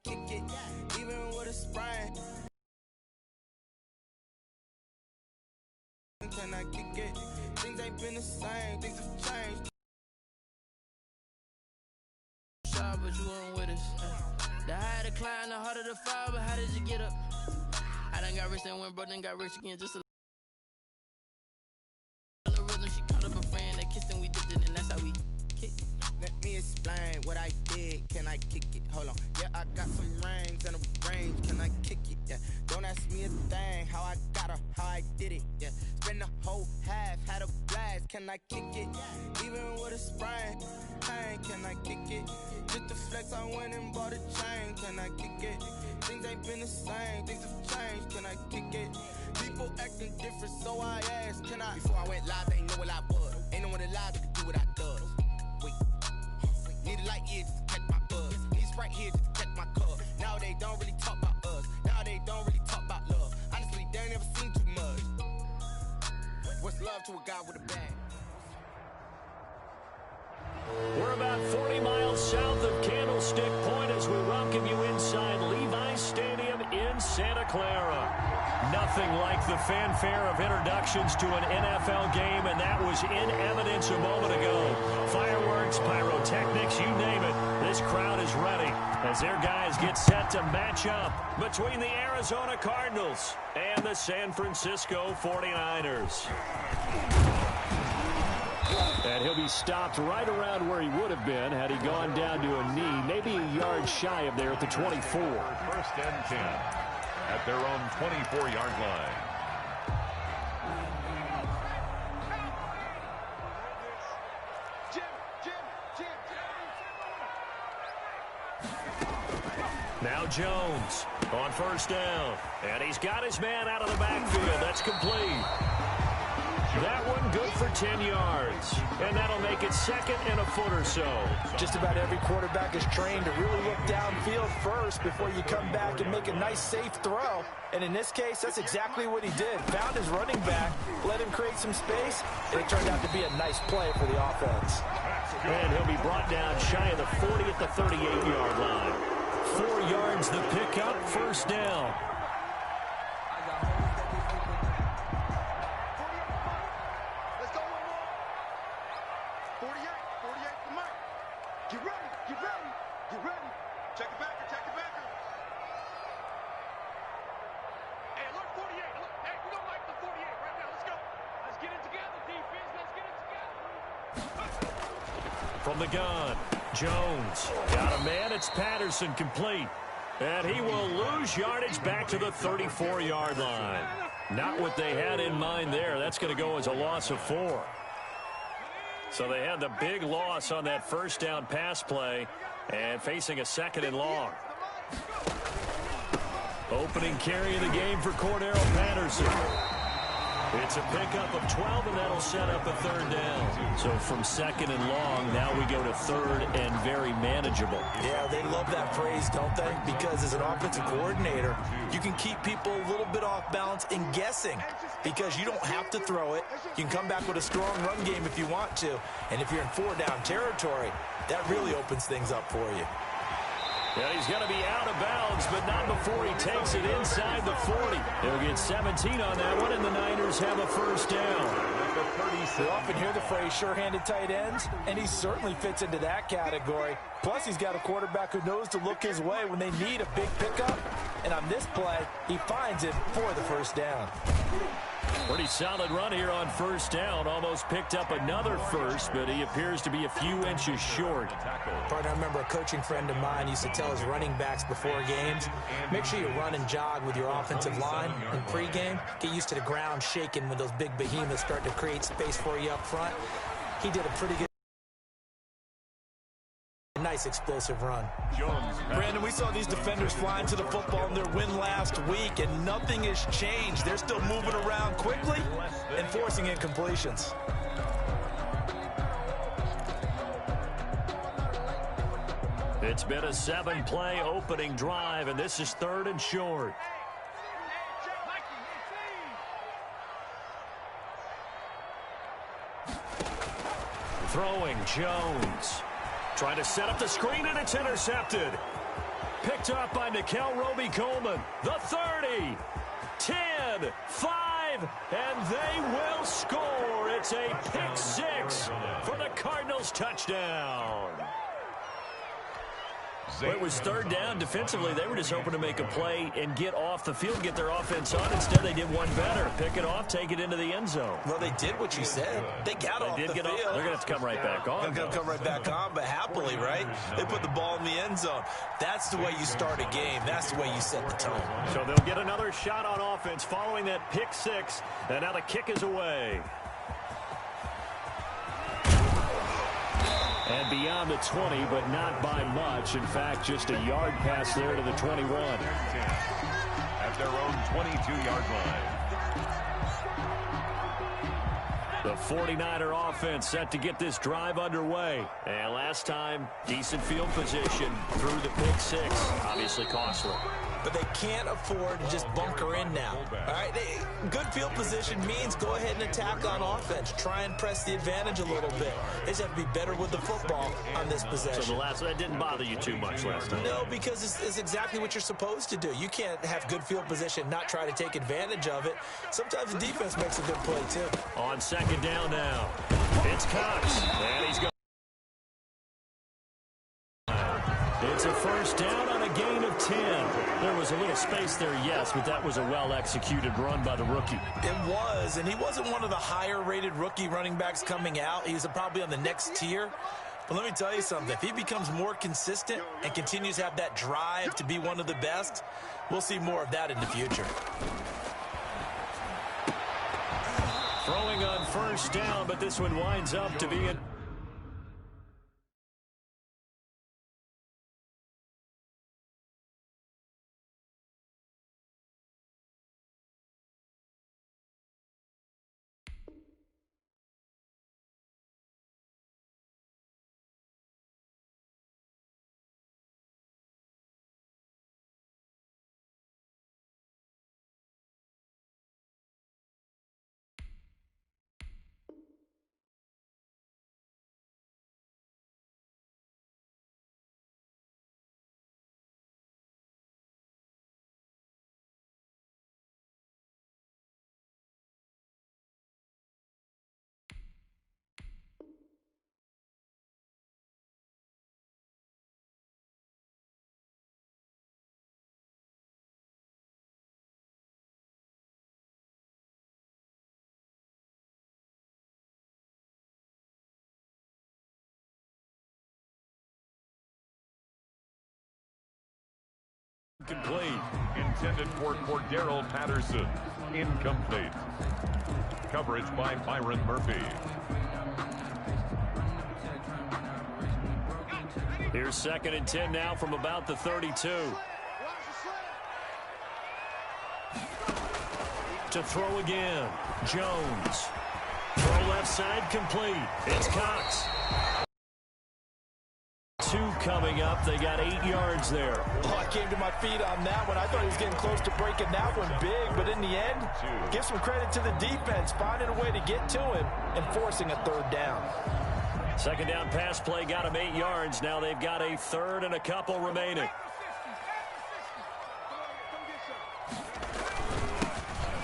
kick it? Even with a sprain. Can I kick it? Things ain't been the same, things have changed. But you weren't with us. The higher the climb, the harder the fall, but how did you get up? I done got rich and went broke, then got rich again, just a little rhythm. She called up a friend, they kissed and we dipped it, and that's how we kick it. Let me explain what I did, can I kick it? Hold on, yeah, I got some rings and a range, can I kick it? Yeah, don't ask me a thing, how I got her, how I did it, yeah. Spend the whole half, had a blast, can I kick it? Even with a sprain, pain, can I kick it? Just to flex, I went and bought a chain, can I kick it? Things ain't been the same, things have changed, can I kick it? People acting different, so I asked, can I? Before I went live, they ain't know what I was. Ain't no one alive that could do what I does. Wait, need a light here just to catch my buzz. Need a Sprite here just to catch my cup. Now they don't really talk about us. Now they don't really talk about love. Honestly, they ain't never seen too much. What's love to a guy with a bag? We're about 40 miles south of Candlestick Point as we welcome you inside Levi's Stadium in Santa Clara. Nothing like the fanfare of introductions to an NFL game, and that was in evidence a moment ago. Fireworks, pyrotechnics, you name it. This crowd is ready as their guys get set to match up between the Arizona Cardinals and the San Francisco 49ers. And he'll be stopped right around where he would have been had he gone down to a knee, maybe a yard shy of there at the 24. First and 10 at their own 24-yard line. Now Jones on first down. And he's got his man out of the backfield. That's complete. That one good for 10 yards. And that'll make it second and a foot or so. Just about every quarterback is trained to really look downfield first before you come back and make a nice, safe throw. And in this case, that's exactly what he did. Found his running back, let him create some space, and it turned out to be a nice play for the offense. And he'll be brought down shy of the 40 at the 38-yard line. 4 yards the pickup, first down. From the gun, Jones got a man. It's Patterson complete. And he will lose yardage back to the 34-yard line. Not what they had in mind there. That's going to go as a loss of 4. So they had the big loss on that first down pass play and facing a second and long. Opening carry of the game for Cordero Patterson. It's a pickup of 12, and that'll set up a third down. So from second and long, now we go to third and very manageable. Yeah, they love that phrase, don't they? Because as an offensive coordinator, you can keep people a little bit off balance and guessing because you don't have to throw it. You can come back with a strong run game if you want to. And if you're in 4-down territory, that really opens things up for you. Yeah, he's going to be out of bounds, but not before he takes it inside the 40. He'll get 17 on that one, and the Niners have a first down. We often hear the phrase sure-handed tight ends, and he certainly fits into that category. Plus, he's got a quarterback who knows to look his way when they need a big pickup. And on this play, he finds it for the first down. Pretty solid run here on first down. Almost picked up another first, but he appears to be a few inches short. Partner, I remember a coaching friend of mine used to tell his running backs before games, make sure you run and jog with your offensive line in pregame. Get used to the ground shaking when those big behemoths start to create space for you up front. He did a pretty good nice explosive run. Brandon, we saw these defenders flying to the football in their win last week, and nothing has changed. They're still moving around quickly and forcing incompletions. It's been a 7-play opening drive, and this is third and short. Throwing Jones. Trying to set up the screen, and it's intercepted. Picked up by Nickel Roby-Coleman. The 30, 10, 5, and they will score. It's a pick six for the Cardinals touchdown. It was third down. Defensively, they were just hoping to make a play and get off the field, get their offense on. Instead, they did one better. Pick it off, take it into the end zone. Well, they did what you said. They got off the field. They're going to have to come right back on. They're going to come right back on, but happily, right? They put the ball in the end zone. That's the way you start a game. That's the way you set the tone. So they'll get another shot on offense following that pick six, and now the kick is away. And beyond the 20, but not by much. In fact, just a yard pass there to the 21. At their own 22-yard line. The 49er offense set to get this drive underway. And last time, decent field position through the pick six. Obviously costly. But they can't afford to just bunker in now. All right, good field position means go ahead and attack on offense. Try and press the advantage a little bit. They just have to be better with the football on this possession. So that didn't bother you too much last time? No, because it's exactly what you're supposed to do. You can't have good field position, not try to take advantage of it. Sometimes the defense makes a good play, too. On second down now, it's Cox, and he's going. It's a first down on a gain of 10. There was a little space there, yes, but that was a well-executed run by the rookie. It was, and he wasn't one of the higher-rated rookie running backs coming out. He's probably on the next tier. But let me tell you something. If he becomes more consistent and continues to have that drive to be one of the best, we'll see more of that in the future. Throwing on first down, but this one winds up to be an... Complete. Intended for Cordero Patterson. Incomplete. Coverage by Byron Murphy. Here's second and 10 now from about the 32. To throw again. Jones. Throw left side complete. It's Cox. Two coming up. They got 8 yards there. Oh, I came to my feet on that one. I thought he was getting close to breaking that one big, but in the end, give some credit to the defense, finding a way to get to him and forcing a third down. Second down pass play got him 8 yards. Now they've got a third and a couple remaining.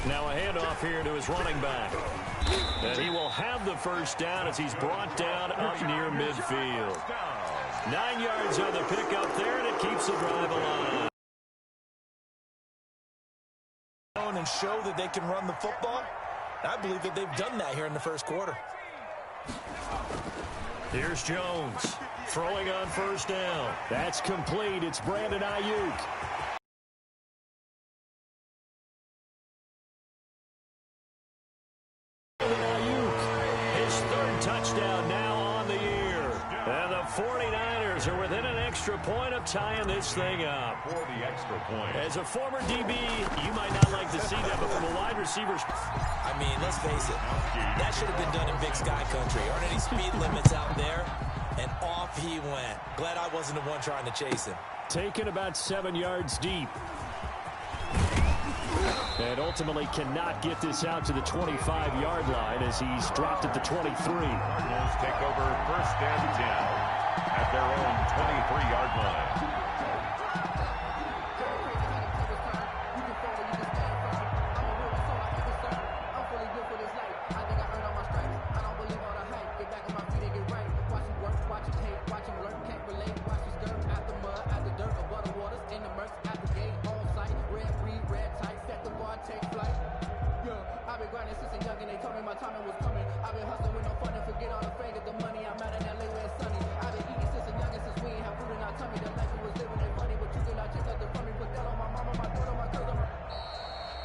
Now a handoff here to his running back. And he will have the first down as he's brought down up near midfield. 9 yards on the pickup there, and it keeps the drive alive. And show that they can run the football. I believe that they've done that here in the first quarter. Here's Jones throwing on first down. That's complete. It's Brandon Ayuk. His third touchdown now on the year. And the 49ers are within an extra point of tying this thing up. For the extra point. As a former DB, you might not like to see that, but from a wide receiver's... I mean, let's face it. That should have been done in Big Sky country. Aren't any speed limits out there? And off he went. Glad I wasn't the one trying to chase him. Taken about 7 yards deep. And ultimately cannot get this out to the 25-yard line as he's dropped at the 23. Cardinals take over first and 10 at their own 23-yard line.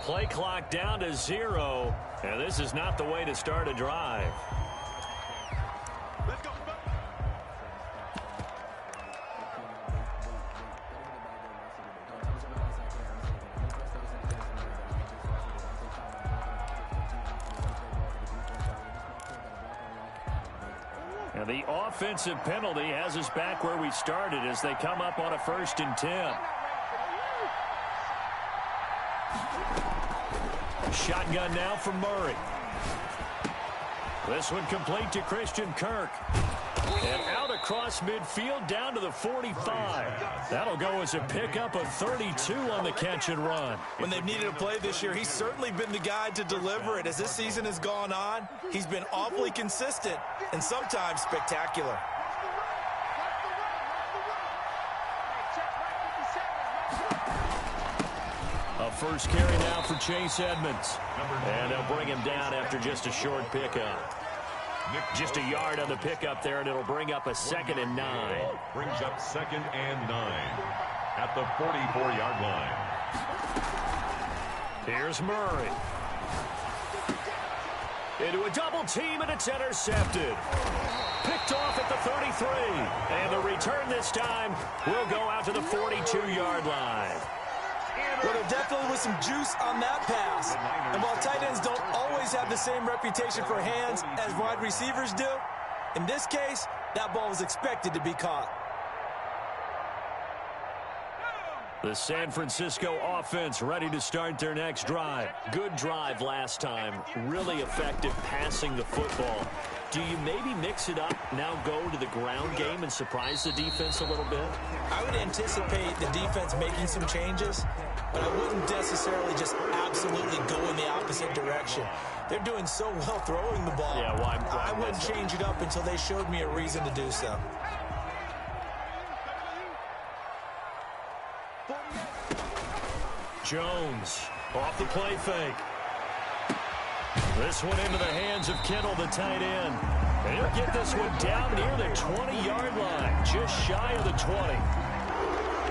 play clock down to 0, and this is not the way to start a drive. Let's go. And the offensive penalty has us back where we started as they come up on a 1st and 10. Shotgun now from Murray. This one complete to Christian Kirk. And out across midfield down to the 45. That'll go as a pickup of 32 on the catch and run. When they've needed a play this year, he's certainly been the guy to deliver it. As this season has gone on, he's been awfully consistent and sometimes spectacular. A first carry now for Chase Edmonds. And they'll bring him down after just a short pickup. Just a yard on the pickup there, and it'll bring up a 2nd and 9. Brings up 2nd and 9 at the 44-yard line. Here's Murray. Into a double team, and it's intercepted. Picked off at the 33. And the return this time will go out to the 42-yard line. Well, there definitely was some juice on that pass. And while tight ends don't always have the same reputation for hands as wide receivers do, in this case, that ball was expected to be caught. The San Francisco offense ready to start their next drive. Good drive last time. Really effective passing the football. Do you maybe mix it up, now go to the ground game and surprise the defense a little bit? I would anticipate the defense making some changes, but I wouldn't necessarily just absolutely go in the opposite direction. They're doing so well throwing the ball. Yeah, why I wouldn't change it up until they showed me a reason to do so. Jones off the play fake. This one into the hands of Kittle, the tight end. And he'll get this one down near the 20-yard line, just shy of the 20.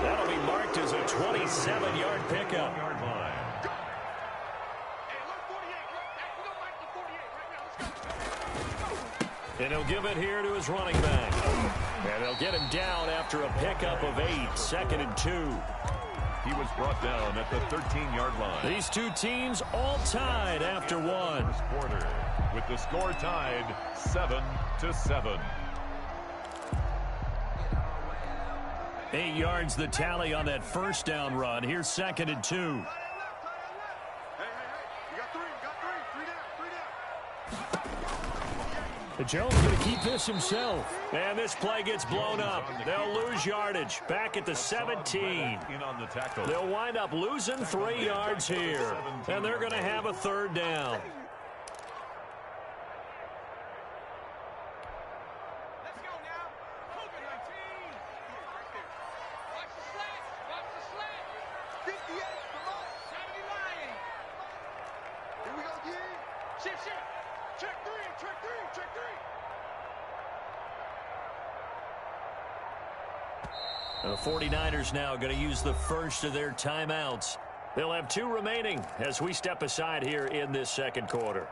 That'll be marked as a 27-yard pickup. And he'll give it here to his running back. And they'll get him down after a pickup of 8, 2nd and 2. He was brought down at the 13-yard line. These two teams all tied after one. First quarter, with the score tied 7-7. 8 yards the tally on that first down run. Here's 2nd and 2. Hey, you got three down. Jones going to keep this himself. And this play gets blown up. They'll lose yardage back at the 17. In on the tackle. They'll wind up losing 3 yards here. And they're going to have a 3rd down. Let's go now. Cover 19. Watch the slant. Watch the slant. 58. Come on. 79. Here we go again. Shift. Check 3. Check 3. The 49ers now going to use the first of their timeouts. They'll have 2 remaining as we step aside here in this second quarter.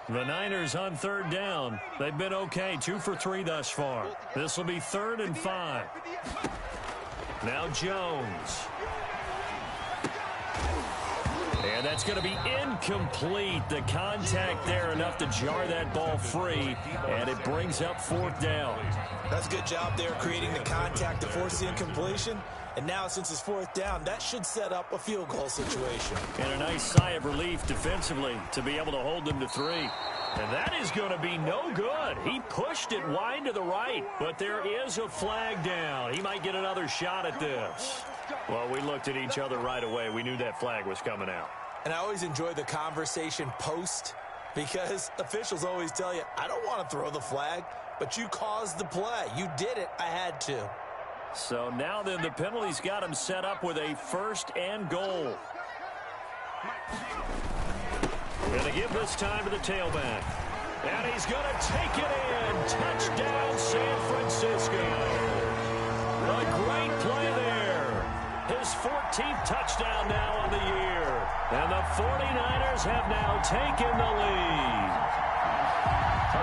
The Niners on 3rd down. They've been okay, 2 for 3 thus far. This will be 3rd and 5. Now Jones. And that's going to be incomplete. The contact there enough to jar that ball free, and it brings up 4th down. That's a good job there creating the contact to force the incompletion. And now, since it's 4th down, that should set up a field goal situation. And a nice sigh of relief defensively to be able to hold them to 3. And that is going to be no good. He pushed it wide to the right, but there is a flag down. He might get another shot at this. Well, we looked at each other right away. We knew that flag was coming out. And I always enjoy the conversation post because officials always tell you, I don't want to throw the flag, but you caused the play. You did it. I had to. So now then the penalty's got him set up with a 1st and goal. Going to give this time to the tailback. And he's going to take it in. Touchdown, San Francisco. A great play there. His 14th touchdown now on the year. And the 49ers have now taken the lead.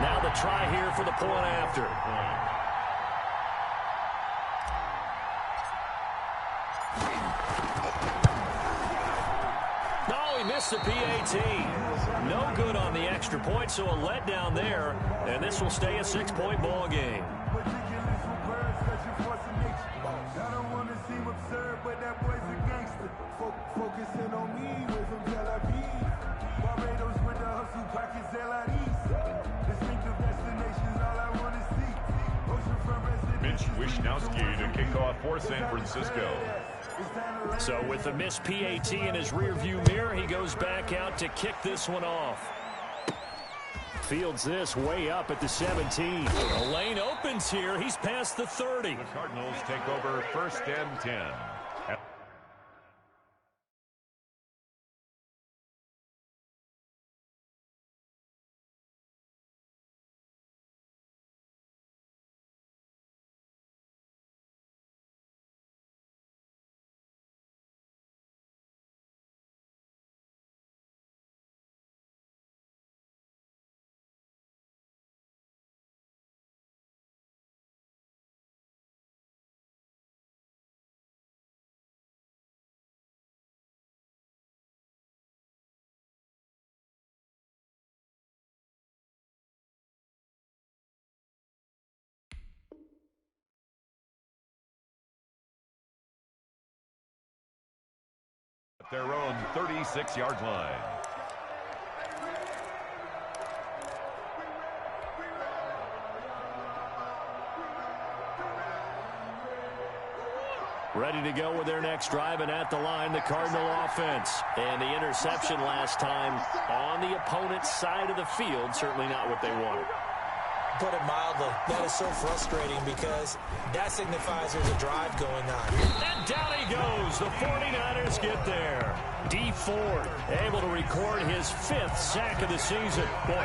Now the try here for the point after. Oh, he missed the PAT. No good on the extra point, so a letdown there. And this will stay a 6-point ball game. Focusing on me with some Tel Aviv. Barbados with the hustle pockets, distinctive destinations, all I want to see. Ocean front Mitch Wishnowsky to kick off for San Francisco. So with the missed PAT in his rearview mirror, he goes back out to kick this one off. Fields this way up at the 17. The lane opens here. He's past the 30. The Cardinals take over 1st and 10. Their own 36-yard line. Ready to go with their next drive, and at the line, the Cardinal offense. And the interception last time on the opponent's side of the field, certainly not what they wanted. Put it mildly, that is so frustrating because that signifies there's a drive going on. And down he goes. The 49ers get there. D Ford able to record his 5th sack of the season. Boy,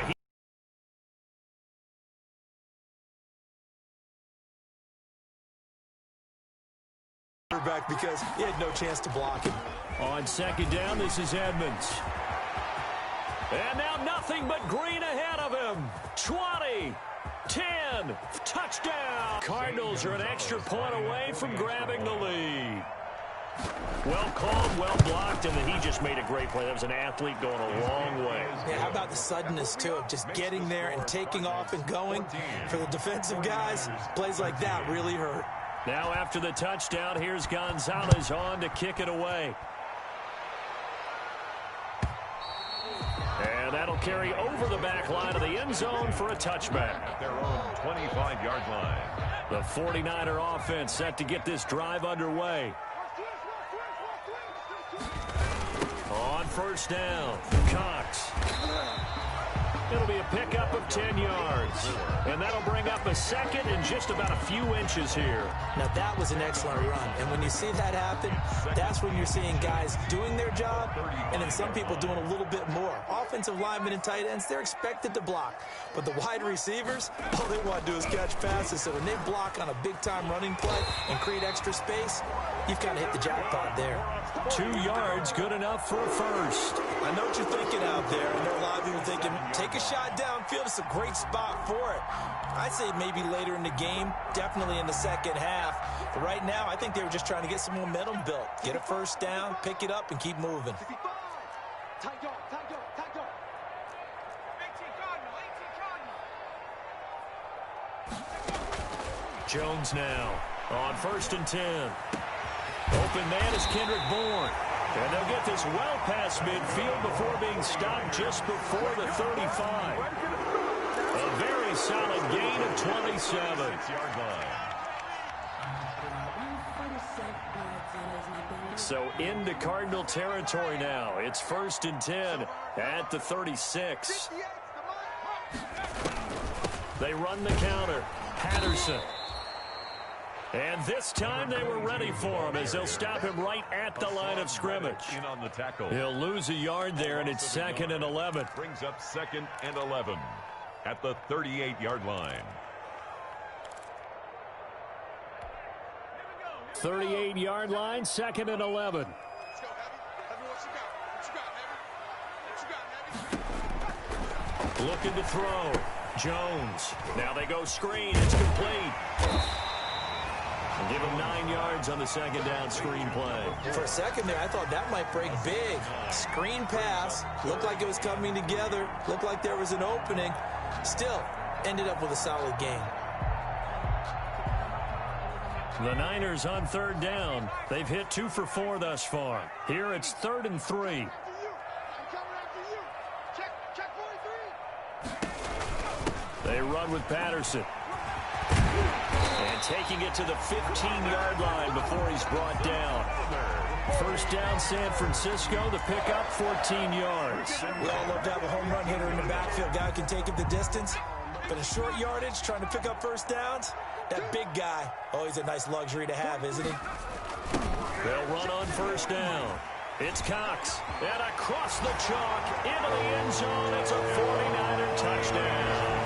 back because he had no chance to block him. On 2nd down, this is Edmonds. And now nothing but green ahead of him. 20. 10, touchdown. Cardinals are an extra point away from grabbing the lead. Well called, well blocked, and he just made a great play. That was an athlete going a long way. Yeah, how about the suddenness, too, of just getting there and taking off and going? For the defensive guys, plays like that really hurt. Now after the touchdown, here's Gonzalez on to kick it away. And that'll carry over the back line of the end zone for a touchback. At their own 25-yard line. The 49er offense set to get this drive underway. On 1st down, Cox. It'll be a pickup of 10 yards. And that'll bring up a 2nd and just about a few inches here. Now, that was an excellent run. And when you see that happen, that's when you're seeing guys doing their job and then some people doing a little bit more. Offensive linemen and tight ends, they're expected to block. But the wide receivers, all they want to do is catch passes. So when they block on a big-time running play and create extra space, you've kind of hit the jackpot there. 2 yards, good enough for a 1st. I know what you're thinking out there. I know a lot of people thinking, take a shot downfield. It's a great spot for it. I'd say maybe later in the game, definitely in the 2nd half. But right now, I think they were just trying to get some momentum built. Get a 1st down, pick it up, and keep moving. Jones now on 1st and 10. Open man is Kendrick Bourne. And they'll get this well past midfield before being stopped just before the 35. A very solid gain of 27. So into Cardinal territory now. It's 1st and 10 at the 36. They run the counter. Patterson. And this time they were ready for him as they'll stop him right at the line of scrimmage. In on the tackle. He'll lose a yard there, and it's 2nd and 11. Brings up 2nd and 11 at the 38-yard line. 38-yard line, 2nd and 11. Let's go, Heavy. Heavy, what you got? What you got, Heavy? Looking to throw. Jones. Now they go screen. It's complete. And give him 9 yards on the 2nd down screen play. For a second there, I thought that might break big. Screen pass. Looked like it was coming together. Looked like there was an opening. Still, ended up with a solid gain. The Niners on 3rd down. They've hit 2 for 4 thus far. Here it's 3rd and 3. I'm coming after you. Check 43. They run with Patterson. And taking it to the 15-yard line before he's brought down. 1st down, San Francisco. The pickup, 14 yards. We all love to have a home run hitter in the backfield. Guy who can take it the distance. But in short yardage, trying to pick up 1st downs, that big guy, oh, he's a nice luxury to have, isn't he? They'll run on 1st down. It's Cox. And across the chalk, into the end zone. It's a 49er touchdown.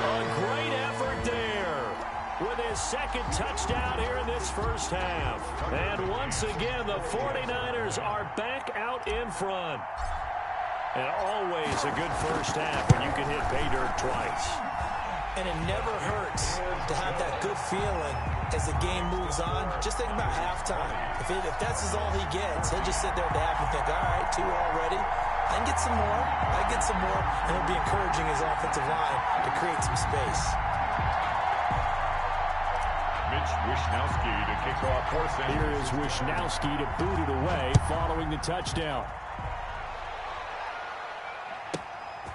A great effort there with his 2nd touchdown here in this first half. And once again, the 49ers are back out in front. And always a good first half when you can hit pay dirt twice. And it never hurts to have that good feeling as the game moves on. Just think about halftime. If that's all he gets, he'll just sit there at the half and think, all right, 2 already. I can get some more. I get some more. And he'll be encouraging his offensive line to create some space. Mitch Wishnowski to kick off for San Francisco. Here is Wishnowski to boot it away following the touchdown.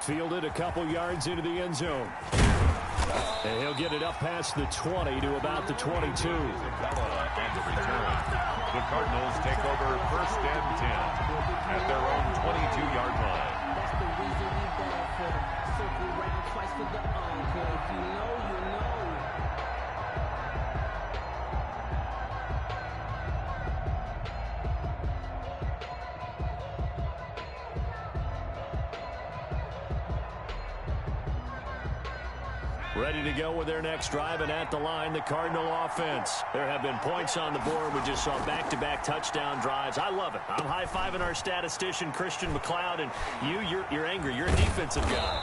Fielded a couple yards into the end zone. And he'll get it up past the 20 to about the 22. And the return. The Cardinals take over 1st and 10 at their own 22-yard line. That's the reason we ball for. Circle round twice for the encore. If you know, you know. Ready to go with their next drive, and at the line, the Cardinal offense. There have been points on the board. We just saw back-to-back touchdown drives. I love it. I'm high-fiving our statistician, Christian McLeod, and you're angry. You're a defensive guy.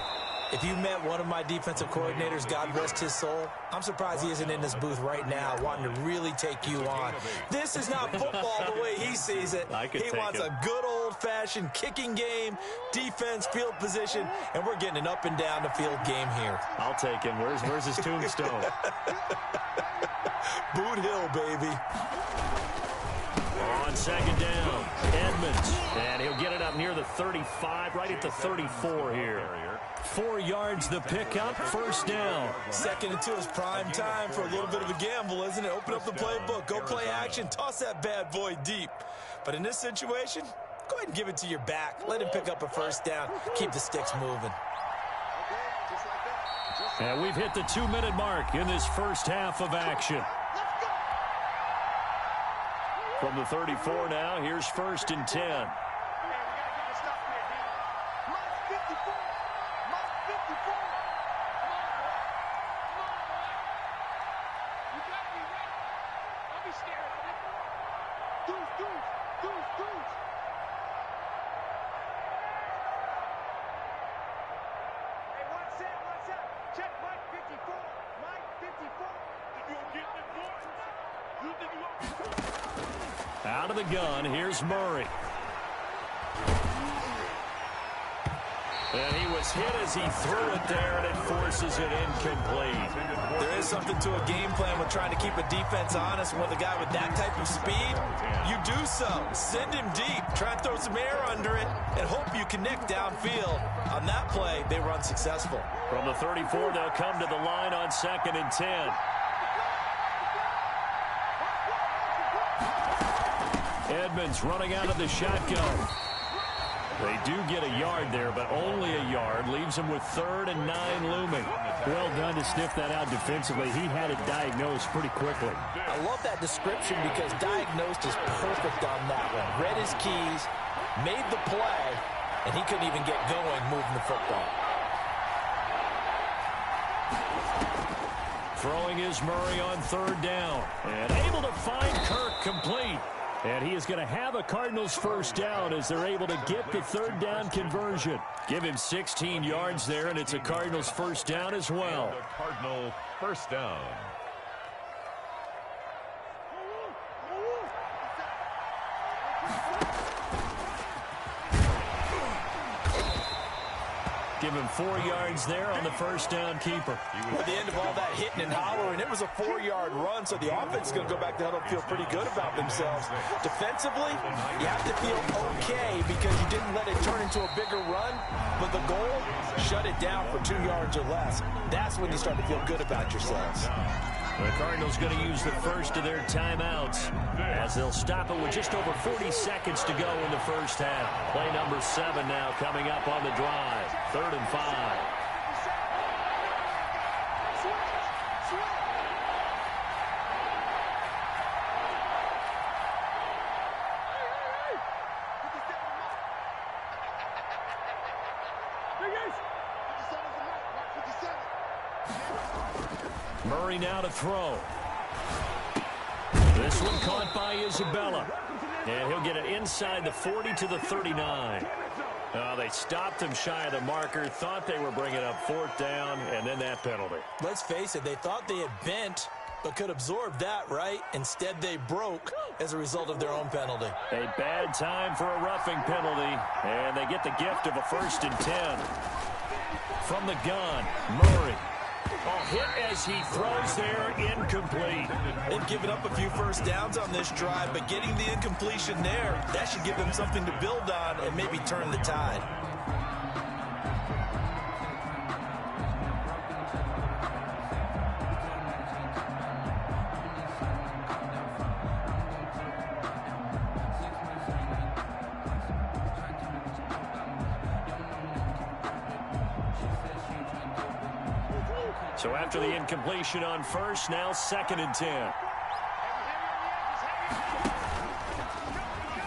If you met one of my defensive coordinators, God rest his soul, I'm surprised he isn't in this booth right now wanting to really take you on. This is not football the way he sees it. He wants a good old-fashioned kicking game, defense, field position, and we're getting an up and down the field game here. I'll take him. Where's his tombstone? Boot Hill, baby. On 2nd down, Edmonds. And he'll get it up near the 35, right at the 34 here. 4 yards the pickup, 1st down. 2nd and 2 is prime time for a little bit of a gamble, isn't it? Open up the playbook, go play action, toss that bad boy deep. But in this situation, go ahead and give it to your back. Let him pick up a 1st down. Keep the sticks moving. And we've hit the 2-minute mark in this first half of action. From the 34 now, here's 1st and 10. Out of the gun, here's Murray. And he was hit as he threw it there, and it forces it incomplete. There is something to a game plan with trying to keep a defense honest. With a guy with that type of speed, you do so. Send him deep. Try and throw some air under it and hope you connect downfield. On that play, they were unsuccessful. From the 34, they'll come to the line on 2nd and 10. Edmonds running out of the shotgun. They do get a yard there, but only a yard. Leaves them with 3rd and 9 looming. Well done to sniff that out defensively. He had it diagnosed pretty quickly. I love that description because diagnosed is perfect on that one. Read his keys, made the play, and he couldn't even get going moving the football. Throwing is Murray on 3rd down. And able to find Kirk complete. And he is going to have a Cardinals first down as they're able to get the 3rd down conversion. Give him 16 yards there, and it's a Cardinals first down as well. The Cardinal first down. Give him 4 yards there on the first down keeper. At the end of all that hitting and hollering, it was a 4-yard run, so the offense is going to go back to huddle and feel pretty good about themselves. Defensively, you have to feel okay because you didn't let it turn into a bigger run, but the goal, shut it down for 2 yards or less. That's when you start to feel good about yourselves. The Cardinals going to use the first of their timeouts as they'll stop it with just over 40 seconds to go in the first half. Play number 7 now coming up on the drive. 3rd and 5. Murray now to throw. This one caught by Isabella. And he'll get it inside the 40 to the 39. They stopped him shy of the marker, thought they were bringing up 4th down, and then that penalty. Let's face it, they thought they had bent, but could absorb that, right? Instead, they broke as a result of their own penalty. A bad time for a roughing penalty, and they get the gift of a 1st and 10. From the gun, Murray. Hit as he throws there, incomplete. They've given up a few first downs on this drive, but getting the incompletion there, that should give them something to build on and maybe turn the tide. So after the incompletion on 1st, now 2nd and 10.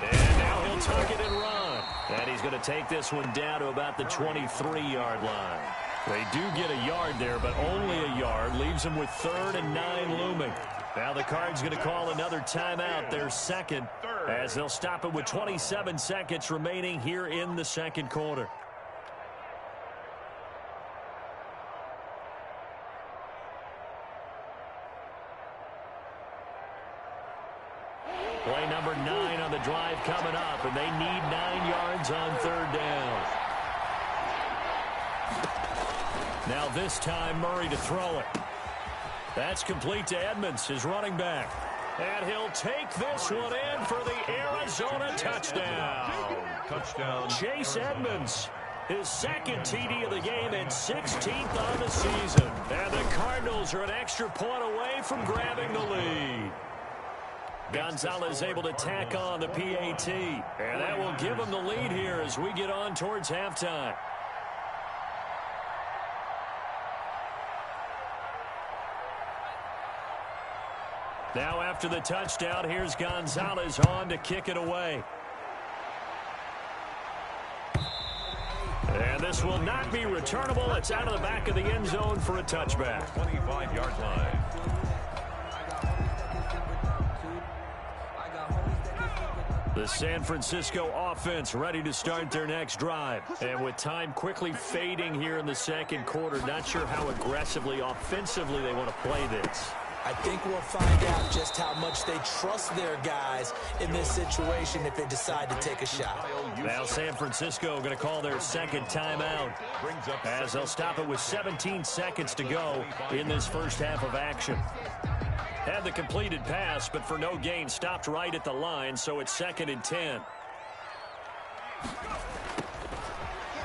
And now he'll tuck it and run. And he's going to take this one down to about the 23-yard line. They do get a yard there, but only a yard. Leaves them with 3rd and 9 looming. Now the Cards going to call another timeout, their 2nd, as they'll stop it with 27 seconds remaining here in the 2nd quarter. Play number 9 on the drive coming up, and they need 9 yards on 3rd down. Now this time, Murray to throw it. That's complete to Edmonds, his running back. And he'll take this one in for the Arizona touchdown. Touchdown. Chase Edmonds, his 2nd TD of the game and 16th on the season. And the Cardinals are an extra point away from grabbing the lead. Gonzalez able to tack on the PAT, and that will give him the lead here as we get on towards halftime. Now after the touchdown, here's Gonzalez on to kick it away. And this will not be returnable. It's out of the back of the end zone for a touchback. 25-yard line. The San Francisco offense ready to start their next drive. And with time quickly fading here in the 2nd quarter, not sure how aggressively, offensively they want to play this. I think we'll find out just how much they trust their guys in this situation if they decide to take a shot. Now San Francisco going to call their 2nd timeout as they'll stop it with 17 seconds to go in this first half of action. Had the completed pass, but for no gain, stopped right at the line, so it's 2nd and 10.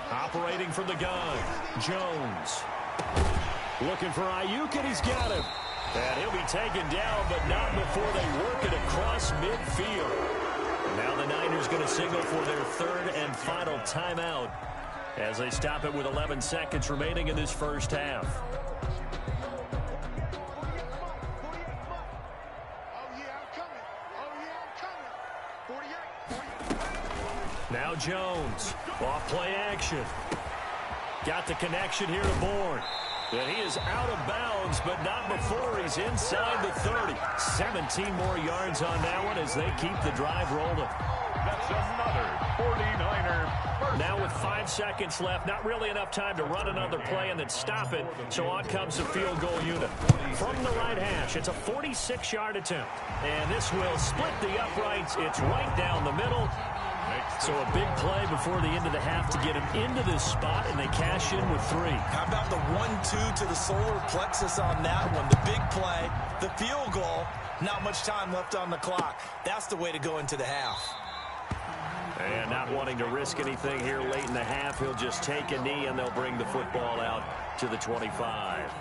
Operating from the gun, Jones. Looking for Ayuk, and he's got him. And he'll be taken down, but not before they work it across midfield. Now the Niners going to signal for their third and final timeout as they stop it with 11 seconds remaining in this first half. Now Jones, off play action. Got the connection here to Bourne. And he is out of bounds, but not before he's inside the 30. 17 more yards on that one as they keep the drive rolling. That's another 49er first. Now with 5 seconds left, not really enough time to run another play and then stop it. So on comes the field goal unit. From the right hash, it's a 46-yard attempt. And this will split the uprights. It's right down the middle. So a big play before the end of the half to get him into this spot, and they cash in with 3. How about the 1-2 to the solar plexus on that one? The big play, the field goal, not much time left on the clock. That's the way to go into the half. And not wanting to risk anything here late in the half, he'll just take a knee, and they'll bring the football out to the 25.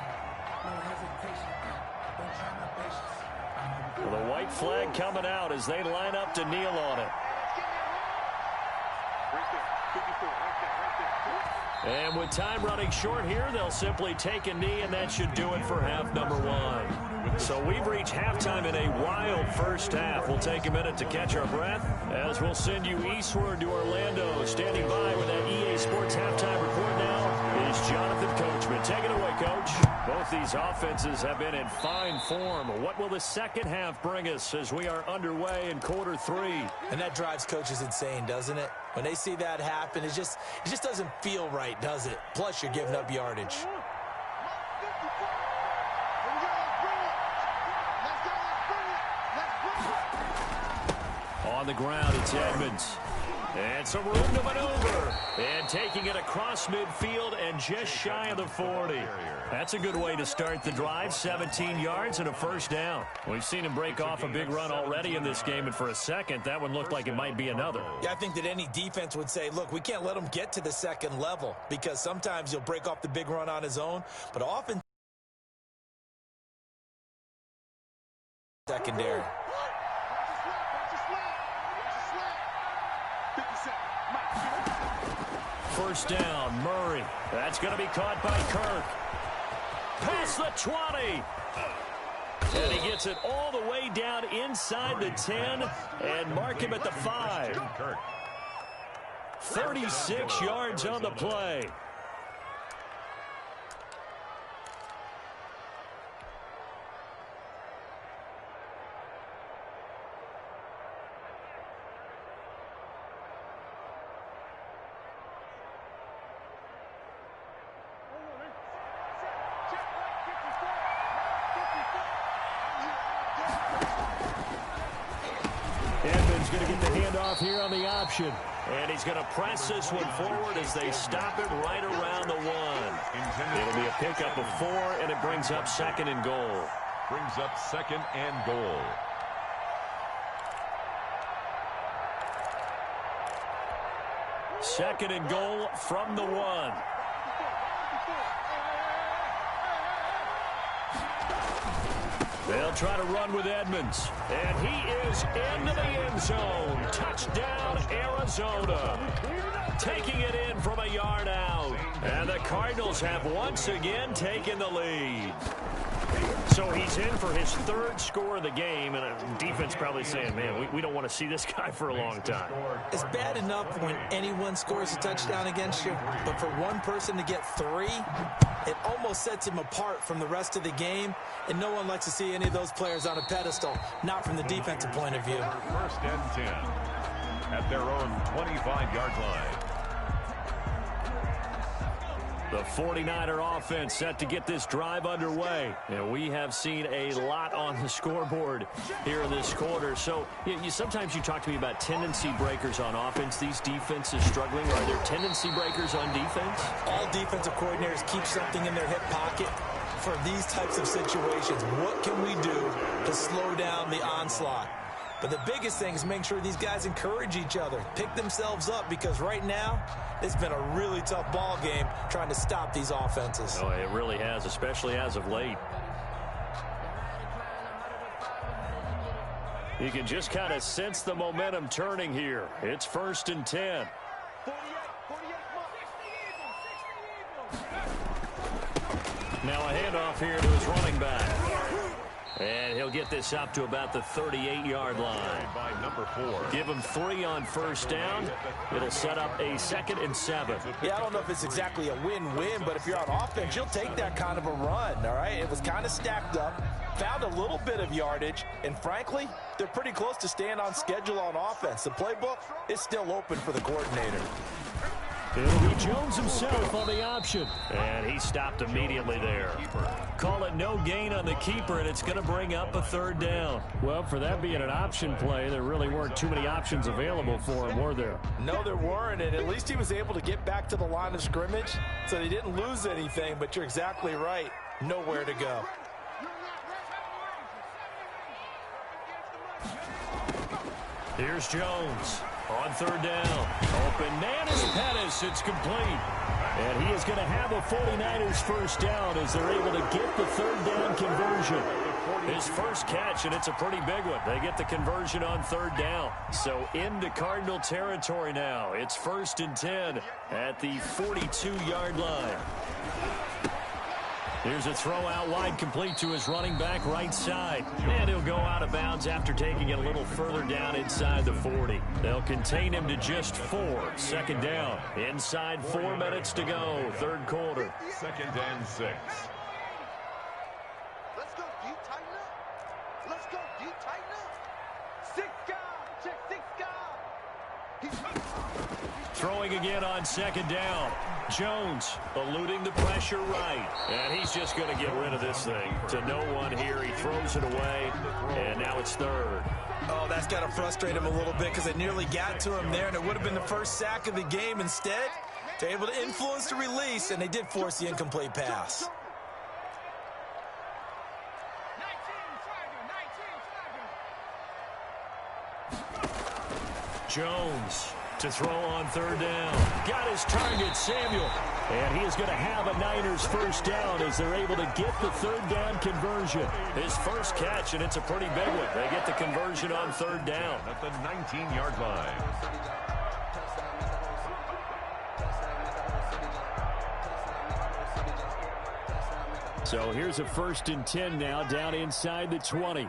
Well, the white flag coming out as they line up to kneel on it. And with time running short here, they'll simply take a knee, and that should do it for half number 1. So we've reached halftime in a wild first half. We'll take a minute to catch our breath as we'll send you eastward to Orlando. Standing by with that EA Sports halftime report now is Jonathan Coachman. Take it away, Coach. Both these offenses have been in fine form. What will the second half bring us as we are underway in quarter 3? And that drives coaches insane, doesn't it? When they see that happen, it just doesn't feel right, does it? Plus, you're giving up yardage. On the ground, it's Edmonds. And some room to maneuver. And taking it across midfield and just shy of the 40. That's a good way to start the drive. 17 yards and a first down. We've seen him break off a big run already in this game, and for a second, that one looked like it might be another. Yeah, I think that any defense would say, look, we can't let him get to the second level because sometimes he'll break off the big run on his own, but often secondary. First down, Murray. That's going to be caught by Kirk. Past the 20. And he gets it all the way down inside the 10 and mark him at the 5. 36 yards on the play. Going to get the handoff here on the option. And he's going to press this one forward as they stop it right around the 1. It'll be a pickup of 4, and it brings up 2nd and goal. Brings up 2nd and goal. Second and goal from the 1. They'll try to run with Edmonds. And he is into the end zone. Touchdown, Arizona. Taking it in from a yard out. And the Cardinals have once again taken the lead. So he's in for his 3rd score of the game, and a defense probably saying, man, we don't want to see this guy for a long time. It's bad enough when anyone scores a touchdown against you, but for one person to get 3, it almost sets him apart from the rest of the game, and no one likes to see any of those players on a pedestal, not from the defensive point of view. First and 10 at their own 25-yard line. The 49er offense set to get this drive underway. And we have seen a lot on the scoreboard here in this quarter. So sometimes you talk to me about tendency breakers on offense. These defenses struggling. Are there tendency breakers on defense? All defensive coordinators keep something in their hip pocket for these types of situations. What can we do to slow down the onslaught? But the biggest thing is making sure these guys encourage each other, pick themselves up, because right now it's been a really tough ball game trying to stop these offenses. Oh, it really has, especially as of late. You can just kind of sense the momentum turning here. It's 1st and 10. Now a handoff here to his running back. And he'll get this up to about the 38-yard line. By number 4. Give him 3 on 1st down. It'll set up a 2nd and 7. Yeah, I don't know if it's exactly a win-win, but if you're on offense, you'll take that kind of a run, all right? It was kind of stacked up, found a little bit of yardage, and frankly, they're pretty close to staying on schedule on offense. The playbook is still open for the coordinator. It'll be Jones himself on the option. And he stopped immediately there. Call it no gain on the keeper, and it's going to bring up a 3rd down. Well, for that being an option play, there really weren't too many options available for him, were there? No, there weren't, and at least he was able to get back to the line of scrimmage, so they didn't lose anything, but you're exactly right. Nowhere to go. Here's Jones on 3rd down. Open man is Pettis. It's complete. And he is going to have a 49ers 1st down as they're able to get the 3rd down conversion. His first catch, and it's a pretty big one. They get the conversion on 3rd down. So into Cardinal territory now. It's 1st and 10 at the 42-yard line. Here's a throw out wide, complete to his running back right side. And he'll go out of bounds after taking it a little further down inside the 40. They'll contain him to just 4. 2nd down. Inside 4 minutes to go. 3rd quarter. 2nd and 6. Let's go deep, tighten up. Let's go deep, tighten up. 6 guard, check 6 guard. Throwing again on 2nd down. Jones eluding the pressure right. And he's just going to get rid of this thing. To no one here. He throws it away. And now it's 3rd. Oh, that's got to frustrate him a little bit because it nearly got to him there, and it would have been the first sack of the game. Instead, they're able to influence the release, and they did force the incomplete pass. Jones to throw on 3rd down. Got his target, Samuel. And he is going to have a Niners 1st down as they're able to get the 3rd down conversion. His first catch, and it's a pretty big one. They get the conversion on 3rd down. At the 19-yard line. So here's a 1st and 10 now down inside the 20.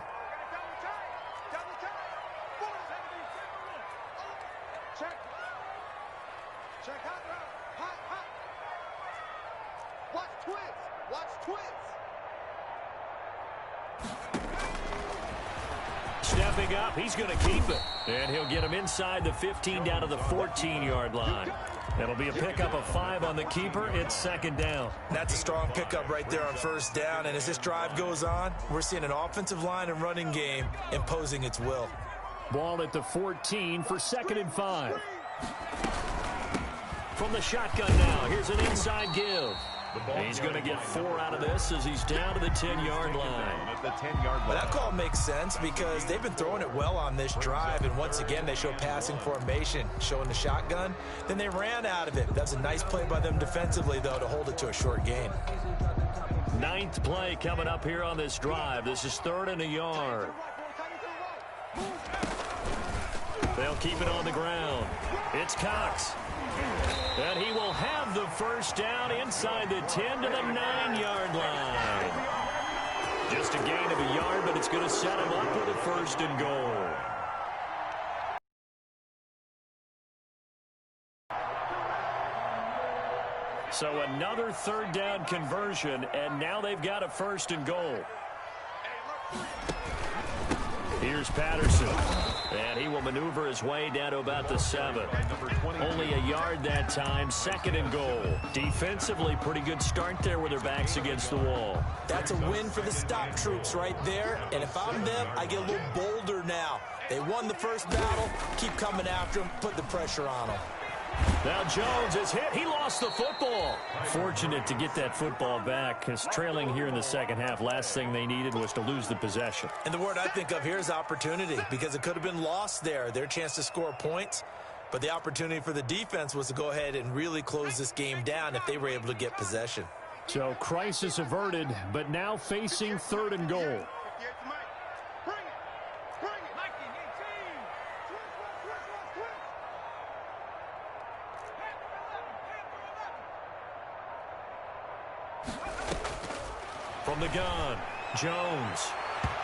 Stepping up, he's going to keep it. And he'll get him inside the 15 down to the 14-yard line. That'll be a pickup of 5 on the keeper. It's 2nd down. That's a strong pickup right there on 1st down. And as this drive goes on, we're seeing an offensive line and running game imposing its will. Ball at the 14 for 2nd and 5. From the shotgun now, here's an inside give. He's going to get 4 out of this as he's down to the 10-yard line. At the 10-yard line. Well, that call makes sense because they've been throwing it well on this drive, and once again they show passing formation, showing the shotgun. Then they ran out of it. That's a nice play by them defensively, though, to hold it to a short gain. 9th play coming up here on this drive. This is 3rd and a yard. They'll keep it on the ground. It's Cox. And he will have the 1st down inside the 10 to the 9-yard line. Just a gain of a yard, but it's going to set him up with a 1st and goal. So another 3rd down conversion, and now they've got a 1st and goal. Here's Patterson. And he will maneuver his way down to about the 7. Only a yard that time. 2nd and goal. Defensively, pretty good start there with their backs against the wall. That's a win for the stop troops right there. And if I'm them, I get a little bolder now. They won the first battle. Keep coming after them. Put the pressure on them. Now Jones is hit. He lost the football. Fortunate to get that football back, because trailing here in the second half, last thing they needed was to lose the possession. And the word I think of here is opportunity, because it could have been lost there. Their chance to score points. But the opportunity for the defense was to go ahead and really close this game down if they were able to get possession. So crisis averted, but now facing 3rd and goal. the gun. Jones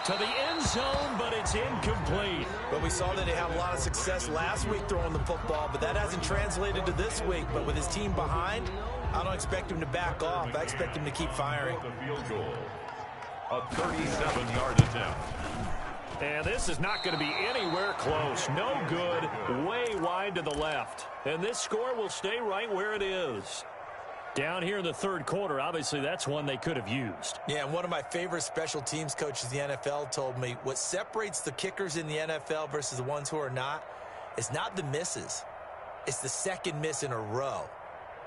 to the end zone, but it's incomplete. But we saw that he had a lot of success last week throwing the football, but that hasn't translated to this week. But with his team behind, I don't expect him to back off. I expect him to keep firing. The field goal. A 37-yard attempt. And this is not going to be anywhere close. No good. Way wide to the left. And this score will stay right where it is. Down here in the third quarter, obviously that's one they could have used. Yeah, and one of my favorite special teams coaches in the NFL told me what separates the kickers in the NFL versus the ones who are not is not the misses. It's the second miss in a row.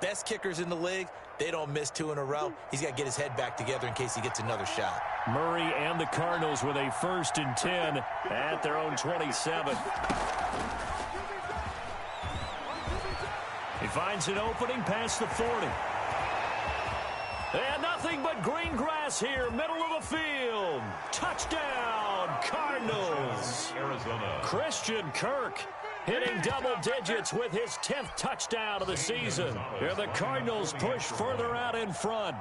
Best kickers in the league, they don't miss 2 in a row. He's got to get his head back together in case he gets another shot. Murray and the Cardinals with a 1st and 10 at their own 27. He finds an opening past the 40. And nothing but green grass here, middle of the field. Touchdown, Cardinals. Arizona. Christian Kirk hitting double digits with his 10th touchdown of the season. Here the Cardinals push further out in front.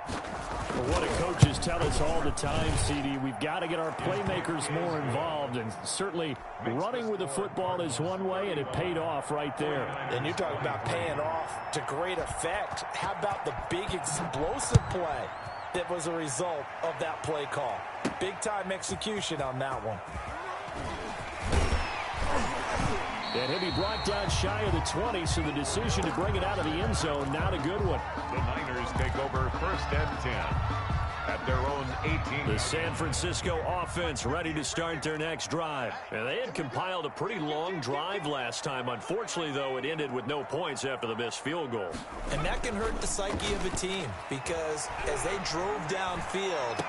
What do coaches tell us all the time, CD? We've got to get our playmakers more involved, and certainly running with the football is one way, and it paid off right there. And you're talking about paying off to great effect. How about the big explosive play that was a result of that play call? Big-time execution on that one. And he'll be brought down shy of the 20, so the decision to bring it out of the end zone, not a good one. The Niners take over 1st and 10 at their own 18. The San Francisco offense ready to start their next drive. And they had compiled a pretty long drive last time. Unfortunately, though, it ended with no points after the missed field goal. And that can hurt the psyche of a team because as they drove downfield,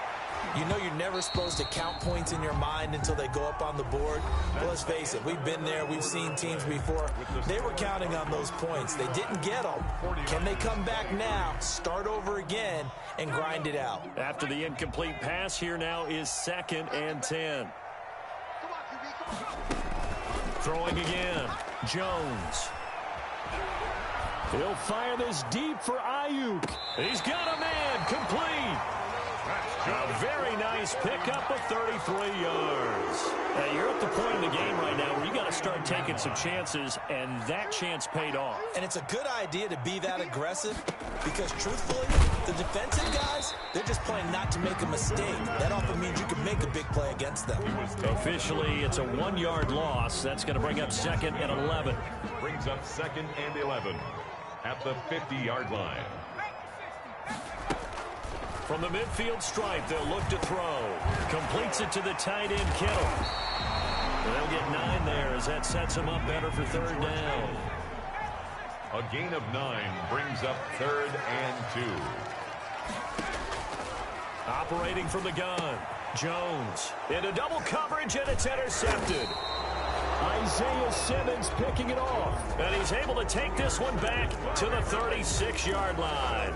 you know you're never supposed to count points in your mind until they go up on the board. Well, let's face it, we've been there. We've seen teams before. They were counting on those points. They didn't get them. Can they come back now, start over again, and grind it out? After the incomplete pass, here now is 2nd and 10. Throwing again. Jones. He'll fire this deep for Ayuk. He's got a man. Complete. A very nice pickup of 33 yards. You're at the point in the game right now where you got to start taking some chances, and that chance paid off. And it's a good idea to be that aggressive because, truthfully, the defensive guys, they're just playing not to make a mistake. That often means you can make a big play against them. Officially, it's a 1-yard loss. That's going to bring up 2nd and 11. Brings up 2nd and 11 at the 50-yard line. From the midfield stripe, they'll look to throw. Completes it to the tight end, Kittle. They'll get 9 there as that sets them up better for 3rd down. A gain of 9 brings up 3rd and 2. Operating from the gun. Jones into double coverage, and it's intercepted. Isaiah Simmons picking it off. And he's able to take this one back to the 36-yard line.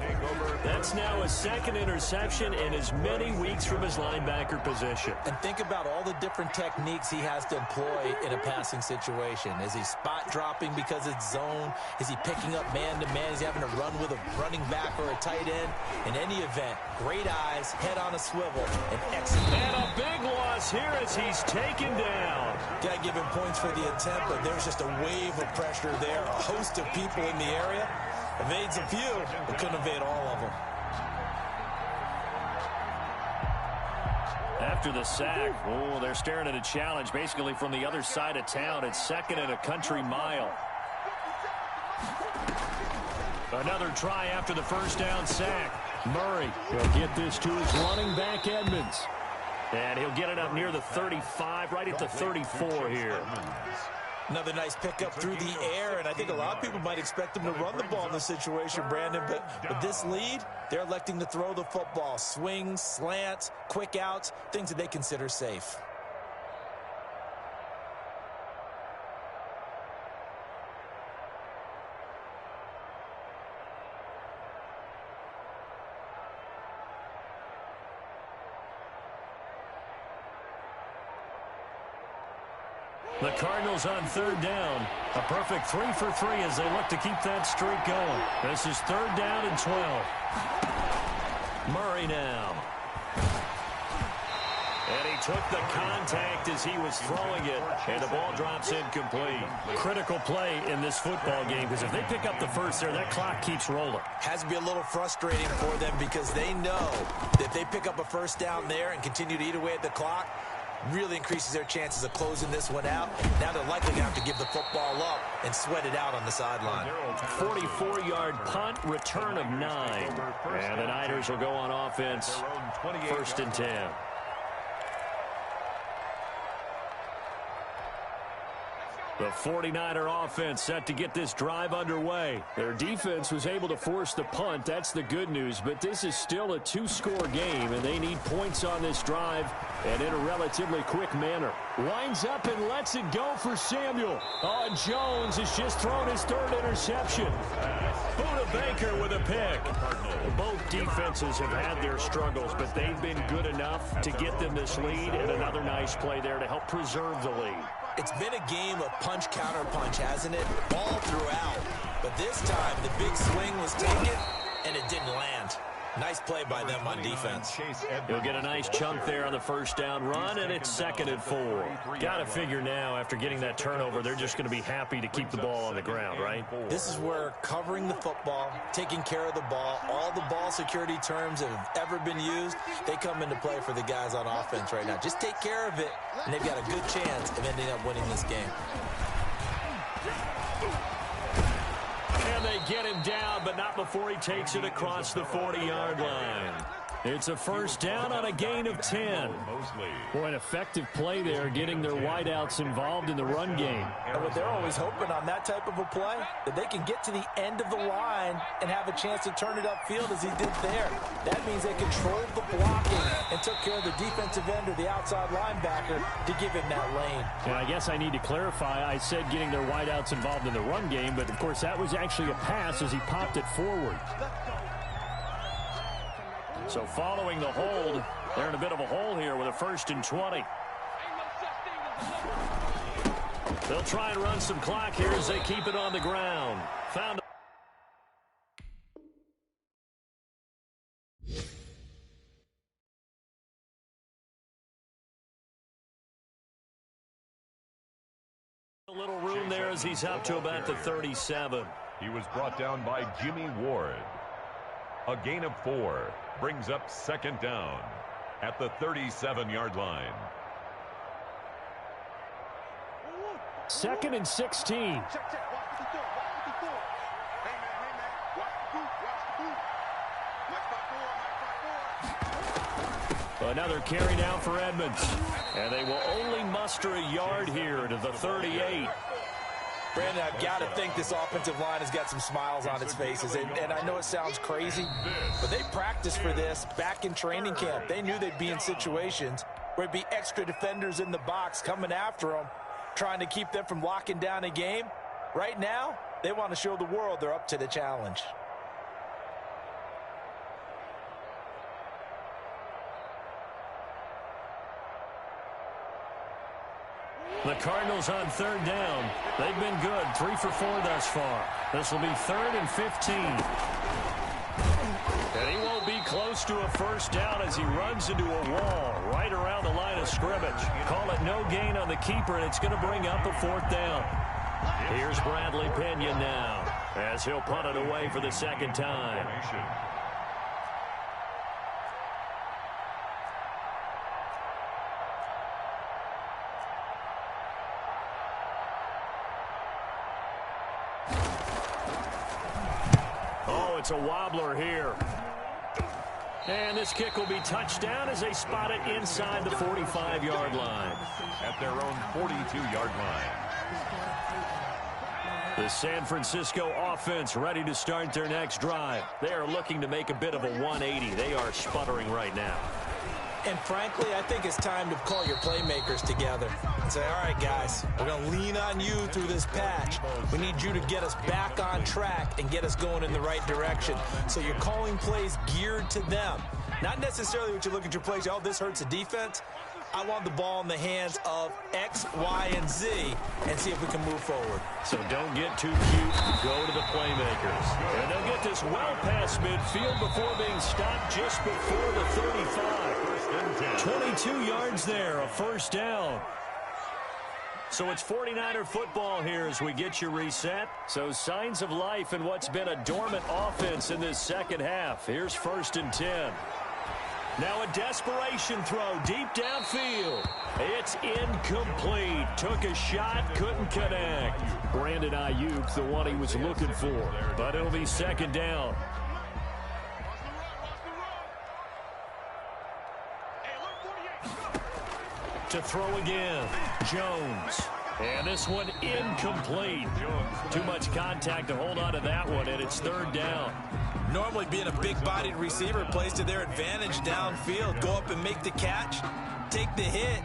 That's now his 2nd interception in as many weeks from his linebacker position. And think about all the different techniques he has to employ in a passing situation. Is he spot dropping because it's zone? Is he picking up man-to-man? Is he having to run with a running back or a tight end? In any event, great eyes, head on a swivel, and execute. And a big loss here as he's taken down. Got to give him points for the attempt, but there's just a wave of pressure there. A host of people in the area. Evades a few, but couldn't evade all of them. After the sack, they're staring at a challenge basically from the other side of town. It's 2nd and a country mile. Another try after the 1st down sack. Murray will get this to his running back, Edmonds. And he'll get it up near the 35, right at the 34 here. Another nice pickup through the air, and I think a lot of people might expect him to run the ball in this situation, Brandon, but with this lead, they're electing to throw the football. Swings, slants, quick outs, things that they consider safe. The Cardinals on 3rd down. A perfect 3 for 3 as they look to keep that streak going. This is 3rd down and 12. Murray now. And he took the contact as he was throwing it, and the ball drops incomplete. Critical play in this football game, because if they pick up the first there, that clock keeps rolling. Has to be a little frustrating for them because they know that if they pick up a first down there and continue to eat away at the clock, really increases their chances of closing this one out. Now they're likely going to have to give the football up and sweat it out on the sideline. 44-yard punt, return of 9. And the Niners will go on offense, 1st and 10. The 49er offense set to get this drive underway. Their defense was able to force the punt. That's the good news. But this is still a 2-score game, and they need points on this drive and in a relatively quick manner. Winds up and lets it go for Samuel. Oh, Jones has just thrown his 3rd interception. Buda Baker with a pick. Both defenses have had their struggles, but they've been good enough to get them this lead, and another nice play there to help preserve the lead. It's been a game of punch-counter-punch, hasn't it? All throughout. But this time, the big swing was taken, and it didn't land. Nice play by them on defense. He'll get a nice chunk there on the first down run, and it's 2nd and 4. Got to figure now, after getting that turnover, they're just going to be happy to keep the ball on the ground, right? This is where covering the football, taking care of the ball, all the ball security terms that have ever been used, they come into play for the guys on offense right now. Just take care of it, and they've got a good chance of ending up winning this game. And they get him down, but not before he takes it across the 40-yard line. It's a first down on a gain of 10. Boy, an effective play there, getting their wideouts involved in the run game. And what they're always hoping on that type of a play, that they can get to the end of the line and have a chance to turn it upfield as he did there. That means they controlled the blocking and took care of the defensive end or the outside linebacker to give him that lane. And I guess I need to clarify, I said getting their wideouts involved in the run game, but of course that was actually a pass as he popped it forward. So following the hold, they're in a bit of a hole here with a 1st and 20. They'll try and run some clock here as they keep it on the ground. Found a little room there as he's up to about the 37. He was brought down by Jimmy Ward. A gain of 4 brings up 2nd down at the 37-yard line. 2nd and 16. Check. Watch the door. Hey, man. Watch the boot. Another carry down for Edmonds. And they will only muster a yard here to the 38. Brandon, I've got to think this offensive line has got some smiles on its faces. And I know it sounds crazy, but they practiced for this back in training camp. They knew they'd be in situations where it'd be extra defenders in the box coming after them, trying to keep them from locking down a game. Right now, they want to show the world they're up to the challenge. The Cardinals on 3rd down. They've been good, 3 for 4 thus far. This will be 3rd and 15. And he won't be close to a first down as he runs into a wall right around the line of scrimmage. Call it no gain on the keeper, and it's going to bring up a 4th down. Here's Bradley Pinion now as he'll punt it away for the 2nd time. It's a wobbler here. And this kick will be touchdown as they spot it inside the 45-yard line. At their own 42-yard line. The San Francisco offense ready to start their next drive. They are looking to make a bit of a 180. They are sputtering right now. And frankly, I think it's time to call your playmakers together and say, all right, guys, we're going to lean on you through this patch. We need you to get us back on track and get us going in the right direction. So you're calling plays geared to them. Not necessarily what you look at your plays, oh, this hurts the defense. I want the ball in the hands of X, Y, and Z and see if we can move forward. So don't get too cute. Go to the playmakers. And they'll get this well past midfield before being stopped just before the 35. and 10. 22 yards there, a first down. So it's 49er football here as we get you reset. So signs of life in what's been a dormant offense in this second half. Here's 1st and 10. Now a desperation throw deep downfield. It's incomplete. Took a shot, couldn't connect. Brandon Ayuk, the one he was looking for. But it'll be 2nd down. To throw again, Jones. And this one incomplete. Too much contact to hold on to that one, and it's 3rd down. Normally being a big-bodied receiver plays to their advantage downfield. Go up and make the catch, take the hit,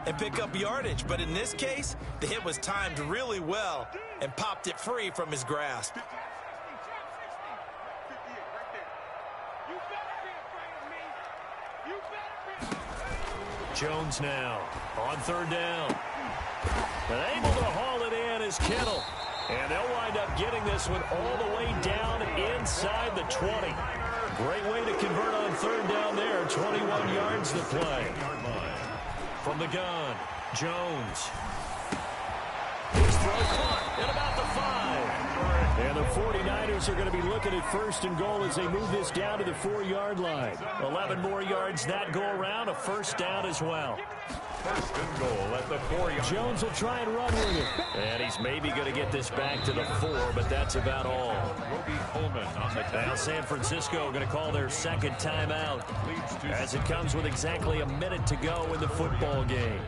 and pick up yardage. But in this case, the hit was timed really well and popped it free from his grasp. Jones now on 3rd down. And able to haul it in is Kittle. And they'll wind up getting this one all the way down inside the 20. Great way to convert on 3rd down there. 21 yards to play. From the gun, Jones. His throw caught at about the 5. And the 49ers are going to be looking at 1st and goal as they move this down to the 4-yard line. 11 more yards that go around. A first down as well. 1st and goal at the 4-yard. Jones will try and run with it. And he's maybe going to get this back to the 4, but that's about all. Now San Francisco going to call their 2nd timeout as it comes with exactly a minute to go in the football game.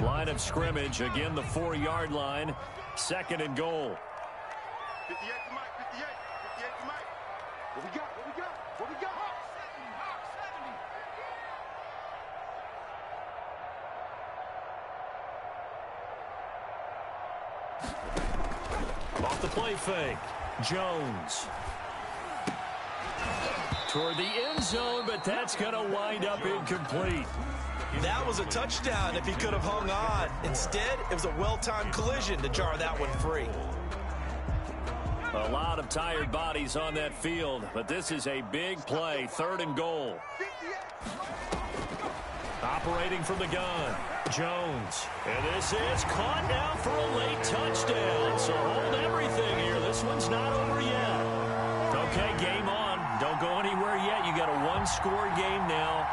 Line of scrimmage, again the 4-yard line, 2nd and goal. 58 to Mike, 58 to Mike. What we got, what we got, what we got? Hawk 70, Off the play fake, Jones. Toward the end zone, but that's going to wind up incomplete. That was a touchdown if he could have hung on. Instead, it was a well-timed collision to jar that one free. A lot of tired bodies on that field, but this is a big play. 3rd and goal. Operating from the gun, Jones. And this is caught now for a late touchdown. So hold everything here. This one's not over yet. Okay, game on. Don't go anywhere yet. You got a 1-score game now.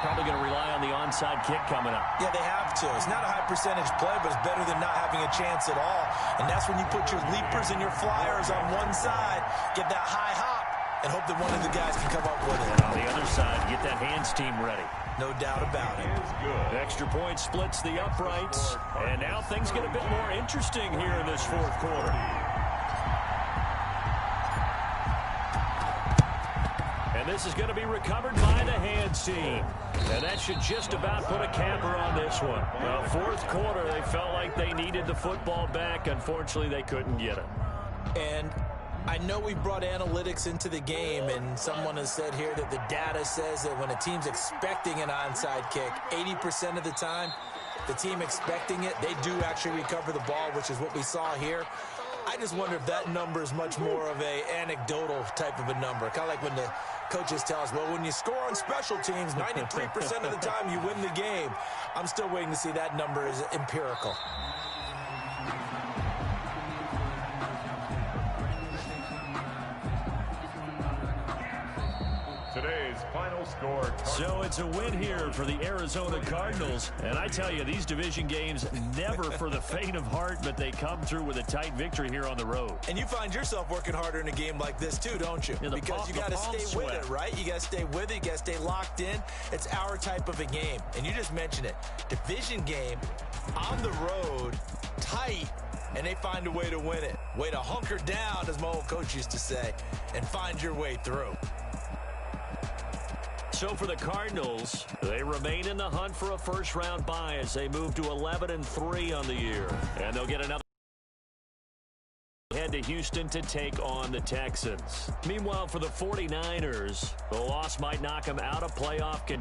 Probably going to rely on the onside kick coming up. Yeah, they have to. It's not a high percentage play, but it's better than not having a chance at all. And that's when you put your leapers and your flyers on one side, get that high hop, and hope that one of the guys can come up with it. And on the other side, get that hands team ready. No doubt about it. Extra point splits the uprights. And now things get a bit more interesting here in this 4th quarter. And this is going to be recovered by the hands team. And that should just about put a capper on this one. Well, 4th quarter, they felt like they needed the football back. Unfortunately, they couldn't get it. And I know we brought analytics into the game, and someone has said here that the data says that when a team's expecting an onside kick, 80% of the time, the team expecting it, they do actually recover the ball, which is what we saw here. I just wonder if that number is much more of a anecdotal type of a number. Kind of like when the coaches tell us, well, when you score on special teams, 93% of the time you win the game. I'm still waiting to see that number is empirical. Today's final score. So it's a win here for the Arizona Cardinals. And I tell you, these division games never for the faint of heart, but they come through with a tight victory here on the road. And you find yourself working harder in a game like this too, don't you? Because you got to stay with it, right? You got to stay with it. You got to stay locked in. It's our type of a game. And you just mentioned it. Division game, on the road, tight, and they find a way to win it. Way to hunker down, as my old coach used to say, and find your way through. So for the Cardinals, they remain in the hunt for a first-round bye as they move to 11-3 on the year. And they'll get another head to Houston to take on the Texans. Meanwhile, for the 49ers, the loss might knock them out of playoff contention.